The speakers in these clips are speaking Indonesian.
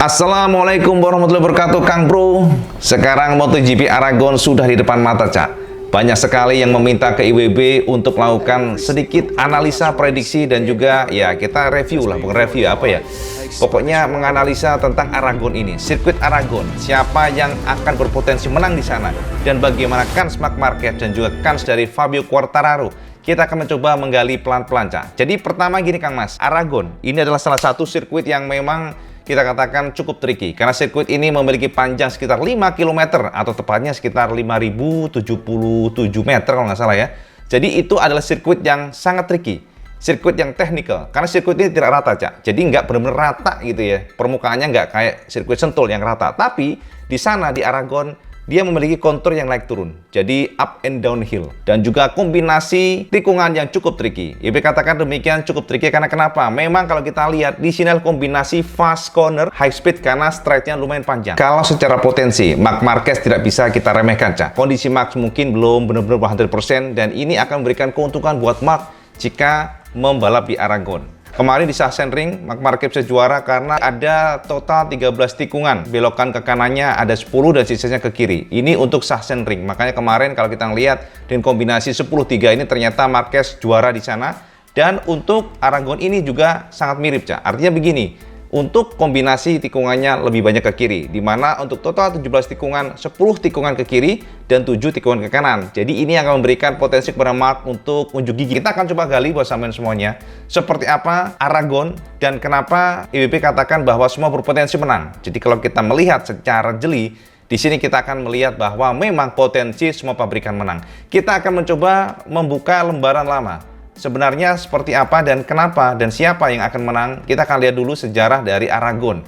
Assalamualaikum warahmatullahi wabarakatuh, Kang Bro. Sekarang MotoGP Aragon sudah di depan mata, Cak. Banyak sekali yang meminta ke IWB untuk melakukan sedikit analisa, prediksi, dan juga ya kita review lah, bukan review apa ya. Pokoknya menganalisa tentang Aragon ini, sirkuit Aragon. Siapa yang akan berpotensi menang di sana dan bagaimana kans Marc Marquez dan juga kans dari Fabio Quartararo. Kita akan mencoba menggali pelan-pelan, Cak. Jadi pertama gini, Kang Mas, Aragon ini adalah salah satu sirkuit yang memang kita katakan cukup tricky karena sirkuit ini memiliki panjang sekitar 5 km atau tepatnya sekitar 5.077 meter kalau nggak salah ya. Jadi itu adalah sirkuit yang sangat tricky, sirkuit yang teknikal karena sirkuit ini tidak rata, Cak. Jadi nggak benar-benar rata gitu ya, permukaannya nggak kayak sirkuit Sentul yang rata, tapi di sana di Aragon dia memiliki kontur yang naik turun, jadi up and downhill, dan juga kombinasi tikungan yang cukup tricky. IWB katakan demikian cukup tricky karena kenapa? Memang kalau kita lihat di sini kombinasi fast corner, high speed karena straight-nya lumayan panjang. Kalau secara potensi, Marc Marquez tidak bisa kita remehkan, Cak. Kondisi Marc mungkin belum benar-benar 100% dan ini akan memberikan keuntungan buat Marc jika membalap di Aragon. Kemarin di Sachsenring, Marc Marquez bisa juara karena ada total 13 tikungan. Belokan ke kanannya ada 10 dan sisanya ke kiri. Ini untuk Sachsenring. Makanya kemarin kalau kita lihat dengan kombinasi 10-3 ini ternyata Marquez juara di sana. Dan untuk Aragon ini juga sangat mirip, Cak. Artinya begini, untuk kombinasi tikungannya lebih banyak ke kiri, di mana untuk total 17 tikungan, 10 tikungan ke kiri dan 7 tikungan ke kanan. Jadi ini akan memberikan potensi kepada Marc untuk unjuk gigi. Kita akan coba gali buat sampean semuanya seperti apa Aragon dan kenapa IWB katakan bahwa semua berpotensi menang. Jadi kalau kita melihat secara jeli, di sini kita akan melihat bahwa memang potensi semua pabrikan menang. Kita akan mencoba membuka lembaran lama. Sebenarnya seperti apa dan kenapa dan siapa yang akan menang, kita akan lihat dulu sejarah dari Aragon.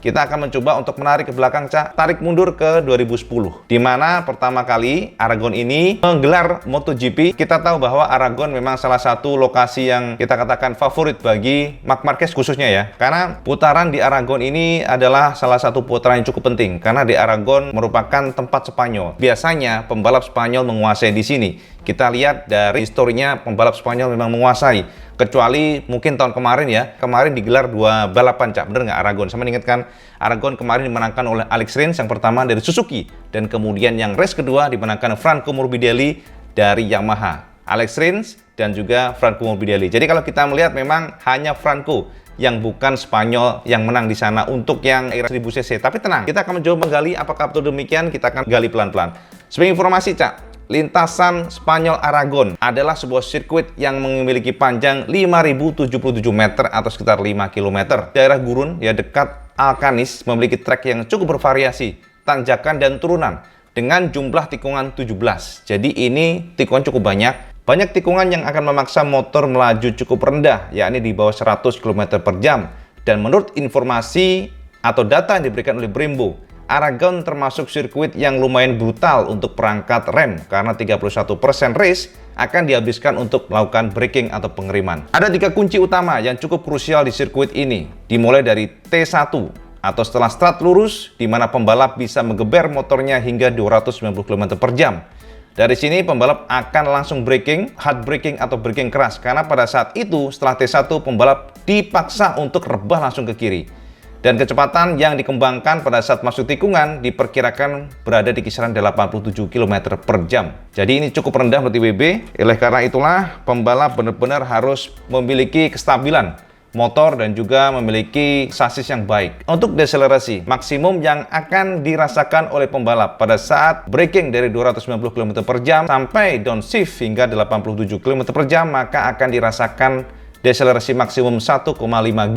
Kita akan mencoba untuk menarik ke belakang, Cak, tarik mundur ke 2010, di mana pertama kali Aragon ini menggelar MotoGP. Kita tahu bahwa Aragon memang salah satu lokasi yang kita katakan favorit bagi Marc Marquez khususnya ya, karena putaran di Aragon ini adalah salah satu putaran yang cukup penting, karena di Aragon merupakan tempat Spanyol. Biasanya pembalap Spanyol menguasai di sini. Kita lihat dari historinya pembalap Spanyol memang menguasai. Kecuali mungkin tahun kemarin ya, kemarin digelar 2 balapan, Cak, bener nggak Aragon? Sama ingatkan, Aragon kemarin dimenangkan oleh Alex Rins yang pertama dari Suzuki, dan kemudian yang race kedua dimenangkan Franco Morbidelli dari Yamaha. Alex Rins dan juga Franco Morbidelli. Jadi kalau kita melihat memang hanya Franco yang bukan Spanyol yang menang di sana untuk yang era 1000 cc. Tapi tenang, kita akan mencoba menggali apakah betul demikian, kita akan gali pelan-pelan. Sebagai informasi, Cak, lintasan Spanyol Aragon adalah sebuah sirkuit yang memiliki panjang 5.077 meter atau sekitar 5 km. Daerah gurun, ya dekat Alcanis, memiliki trek yang cukup bervariasi, tanjakan dan turunan, dengan jumlah tikungan 17. Jadi ini tikungan cukup banyak. Banyak tikungan yang akan memaksa motor melaju cukup rendah, yakni di bawah 100 km per jam. Dan menurut informasi atau data yang diberikan oleh Brembo, Aragon termasuk sirkuit yang lumayan brutal untuk perangkat rem karena 31% race akan dihabiskan untuk melakukan braking atau pengeriman. Ada 3 kunci utama yang cukup krusial di sirkuit ini, dimulai dari T1 atau setelah start lurus, di mana pembalap bisa menggeber motornya hingga 290 km per jam. Dari sini pembalap akan langsung braking, hard braking atau braking keras, karena pada saat itu setelah T1 pembalap dipaksa untuk rebah langsung ke kiri. Dan kecepatan yang dikembangkan pada saat masuk tikungan diperkirakan berada di kisaran 87 km per jam. Jadi ini cukup rendah menurut IWB. Oleh karena itulah pembalap benar-benar harus memiliki kestabilan motor dan juga memiliki sasis yang baik. Untuk deselerasi maksimum yang akan dirasakan oleh pembalap pada saat braking dari 290 km per jam sampai downshift hingga 87 km per jam, maka akan dirasakan deselerasi maksimum 1,5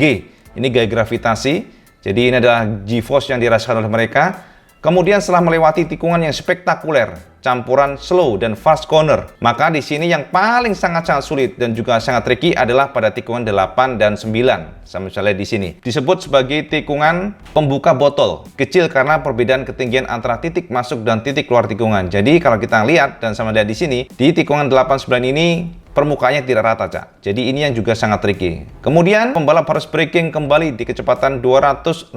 G. Ini gaya gravitasi, jadi ini adalah G-force yang dirasakan oleh mereka. Kemudian setelah melewati tikungan yang spektakuler, campuran slow dan fast corner, maka di sini yang paling sangat sulit dan juga sangat tricky adalah pada tikungan 8 dan 9. Sama misalnya di sini disebut sebagai tikungan pembuka botol, kecil karena perbedaan ketinggian antara titik masuk dan titik keluar tikungan. Jadi kalau kita lihat dan sama lihat di sini, di tikungan 8-9 ini permukaannya tidak rata, Cak. Jadi ini yang juga sangat tricky. Kemudian pembalap harus braking kembali di kecepatan 267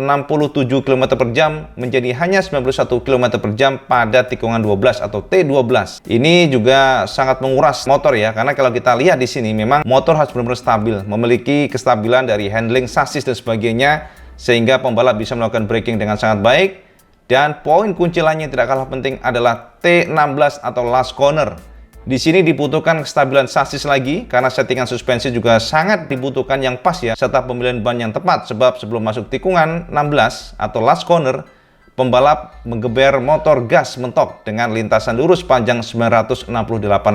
km per jam menjadi hanya 91 km per jam pada tikungan 12 atau T12. Ini juga sangat menguras motor ya, karena kalau kita lihat di sini memang motor harus benar-benar stabil, memiliki kestabilan dari handling sasis dan sebagainya. sehingga pembalap bisa melakukan braking dengan sangat baik. Dan poin kunci lainnya tidak kalah penting adalah T16 atau last corner. Di sini dibutuhkan kestabilan sasis lagi karena settingan suspensi juga sangat dibutuhkan yang pas ya, serta pemilihan ban yang tepat, sebab sebelum masuk tikungan 16 atau last corner, pembalap menggeber motor gas mentok dengan lintasan lurus panjang 968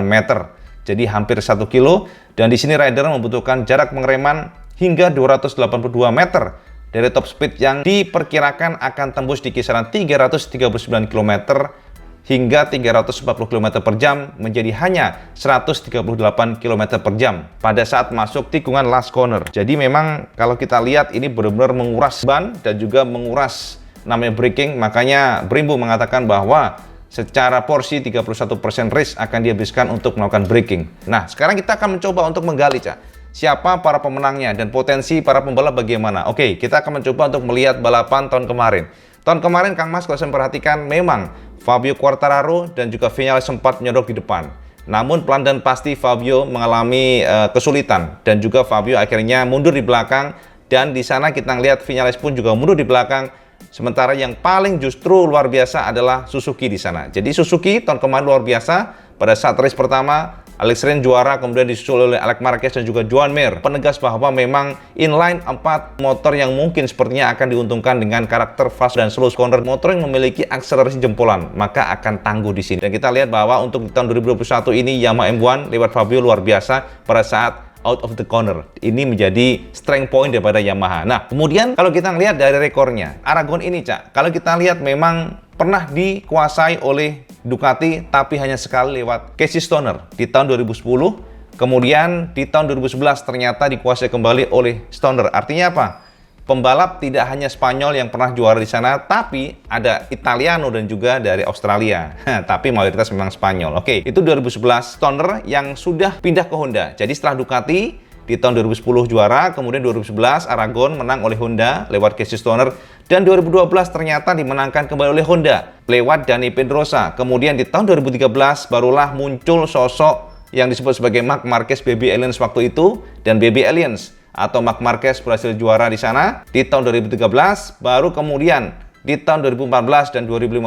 meter. Jadi hampir 1 kilo, dan di sini rider membutuhkan jarak pengereman hingga 282 meter dari top speed yang diperkirakan akan tembus di kisaran 339 km hingga 340 km per jam menjadi hanya 138 km per jam pada saat masuk tikungan last corner. Jadi memang kalau kita lihat ini benar-benar menguras ban dan juga menguras namanya braking, makanya Brembo mengatakan bahwa secara porsi 31% race akan dihabiskan untuk melakukan braking. Nah, sekarang kita akan mencoba untuk menggali, Cak, siapa para pemenangnya dan potensi para pembalap bagaimana. Oke, kita akan mencoba untuk melihat balapan tahun kemarin. Tahun kemarin, Kang Mas, kalau saya perhatikan, memang Fabio Quartararo dan juga Vinales sempat menyodok di depan. Namun pelan dan pasti Fabio mengalami kesulitan dan juga Fabio akhirnya mundur di belakang, dan di sana kita lihat Vinales pun juga mundur di belakang. Sementara yang paling justru luar biasa adalah Suzuki di sana. Jadi Suzuki tahun kemarin luar biasa pada saat race pertama. Alex Rins juara, kemudian disusul oleh Alex Marquez dan juga Joan Mir. Penegas bahwa memang inline 4 motor yang mungkin sepertinya akan diuntungkan dengan karakter fast dan slow corner, motor yang memiliki akselerasi jempolan, maka akan tangguh di sini. Dan kita lihat bahwa untuk di tahun 2021 ini Yamaha M1 lewat Fabio luar biasa pada saat out of the corner. Ini menjadi strength point daripada Yamaha. Nah, kemudian kalau kita lihat dari rekornya, Aragon ini, Cak, kalau kita lihat memang pernah dikuasai oleh Ducati, tapi hanya sekali lewat Casey Stoner di tahun 2010. Kemudian di tahun 2011 ternyata dikuasai kembali oleh Stoner. Artinya apa? Pembalap tidak hanya Spanyol yang pernah juara di sana, tapi ada Italiano dan juga dari Australia. Tapi mayoritas memang Spanyol. Oke, itu 2011 Stoner yang sudah pindah ke Honda. Jadi setelah Ducati di tahun 2010 juara, kemudian 2011 Aragon menang oleh Honda lewat Casey Stoner, dan 2012 ternyata dimenangkan kembali oleh Honda lewat Dani Pedrosa. Kemudian di tahun 2013 barulah muncul sosok yang disebut sebagai Marc Marquez Baby Aliens waktu itu, dan Baby Aliens atau Marc Marquez berhasil juara di sana di tahun 2013. Baru kemudian di tahun 2014 dan 2015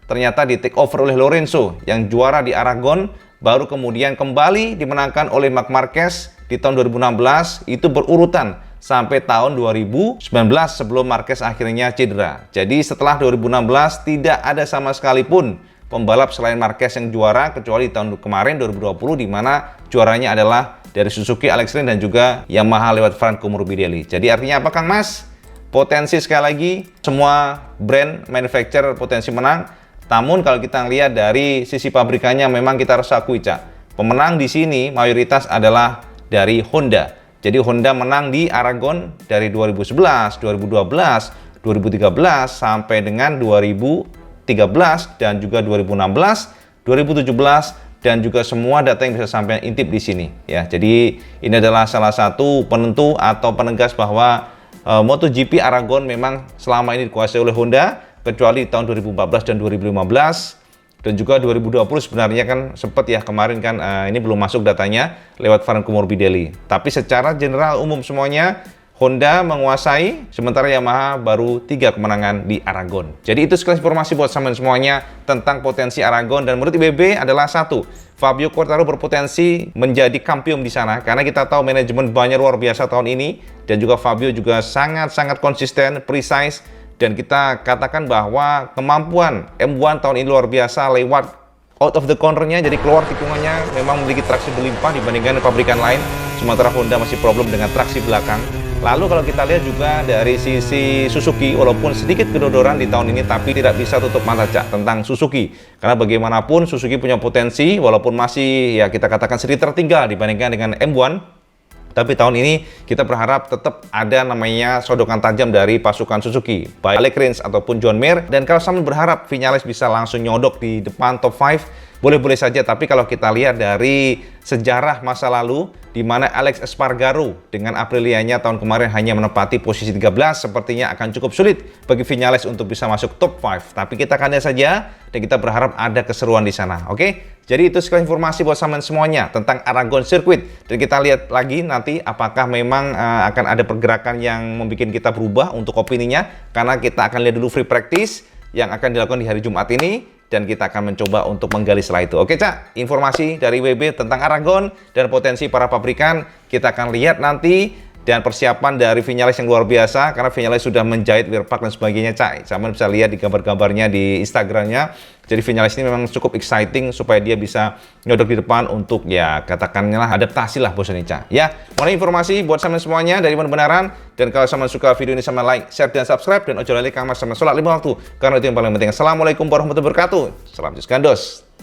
ternyata di take over oleh Lorenzo yang juara di Aragon. Baru kemudian kembali dimenangkan oleh Marc Marquez di tahun 2016, itu berurutan sampai tahun 2019 sebelum Marquez akhirnya cedera. Jadi setelah 2016 tidak ada sama sekali pun pembalap selain Marquez yang juara, kecuali tahun kemarin 2020 di mana juaranya adalah dari Suzuki Alex Rins dan juga Yamaha lewat Franco Morbidelli. Jadi artinya apa, Kang Mas? Potensi sekali lagi semua brand manufacturer potensi menang. Namun kalau kita lihat dari sisi pabrikannya memang kita harus akui, Cak, pemenang di sini mayoritas adalah dari Honda. Jadi Honda menang di Aragon dari 2011, 2012, 2013 sampai dengan 2013 dan juga 2016, 2017 dan juga semua data yang bisa sampai intip di sini ya. Jadi ini adalah salah satu penentu atau penegas bahwa MotoGP Aragon memang selama ini dikuasai oleh Honda, kecuali tahun 2014 dan 2015. Dan juga 2020 sebenarnya kan sempat ya kemarin kan ini belum masuk datanya lewat Franco Morbidelli. Tapi secara general umum semuanya Honda menguasai, sementara Yamaha baru 3 kemenangan di Aragon. Jadi itu sekilas informasi buat sampean semuanya tentang potensi Aragon, dan menurut IBB adalah satu, Fabio Quartararo berpotensi menjadi kampion di sana karena kita tahu manajemen banyak luar biasa tahun ini, dan juga Fabio juga sangat-sangat konsisten, precise. Dan kita katakan bahwa kemampuan M1 tahun ini luar biasa lewat out of the corner-nya, jadi keluar tikungannya memang memiliki traksi berlimpah dibandingkan pabrikan lain, sementara Honda masih problem dengan traksi belakang. Lalu kalau kita lihat juga dari sisi Suzuki, walaupun sedikit kedodoran di tahun ini, tapi tidak bisa tutup mata, Cak, tentang Suzuki. Karena bagaimanapun Suzuki punya potensi, walaupun masih ya kita katakan sedikit tertinggal dibandingkan dengan M1. Tapi tahun ini kita berharap tetap ada namanya sodokan tajam dari pasukan Suzuki, baik Alex Rins ataupun Joan Mir. Dan kalau sampai berharap Vinales bisa langsung nyodok di depan top 5, boleh-boleh saja, tapi kalau kita lihat dari sejarah masa lalu, di mana Alex Espargaro dengan Aprilianya tahun kemarin hanya menempati posisi 13, sepertinya akan cukup sulit bagi Viñales untuk bisa masuk top 5. Tapi kita akan lihat saja, dan kita berharap ada keseruan di sana. Oke? Jadi itu sekilas informasi buat teman semuanya tentang Aragon Circuit. Dan kita lihat lagi nanti apakah memang akan ada pergerakan yang membuat kita berubah untuk opininya. Karena kita akan lihat dulu free practice yang akan dilakukan di hari Jumat ini. Dan kita akan mencoba untuk menggali setelah itu. Oke, Cak, informasi dari WB tentang Aragon dan potensi para pabrikan kita akan lihat nanti, dan persiapan dari Viñales yang luar biasa karena Viñales sudah menjahit Wirpak dan sebagainya, Cak. Sama bisa lihat di gambar-gambarnya di Instagramnya. Jadi Viñales ini memang cukup exciting supaya dia bisa nyodok di depan untuk ya katakanlah adaptasi lah bos ini, Cak. Ya, mohon informasi buat sama semuanya dari Benaran. Dan kalau sama suka video ini sama like, share dan subscribe, dan ojo lali kang mas sama sholat 5 waktu karena itu yang paling penting. Assalamualaikum warahmatullahi wabarakatuh. Salam jus gandos.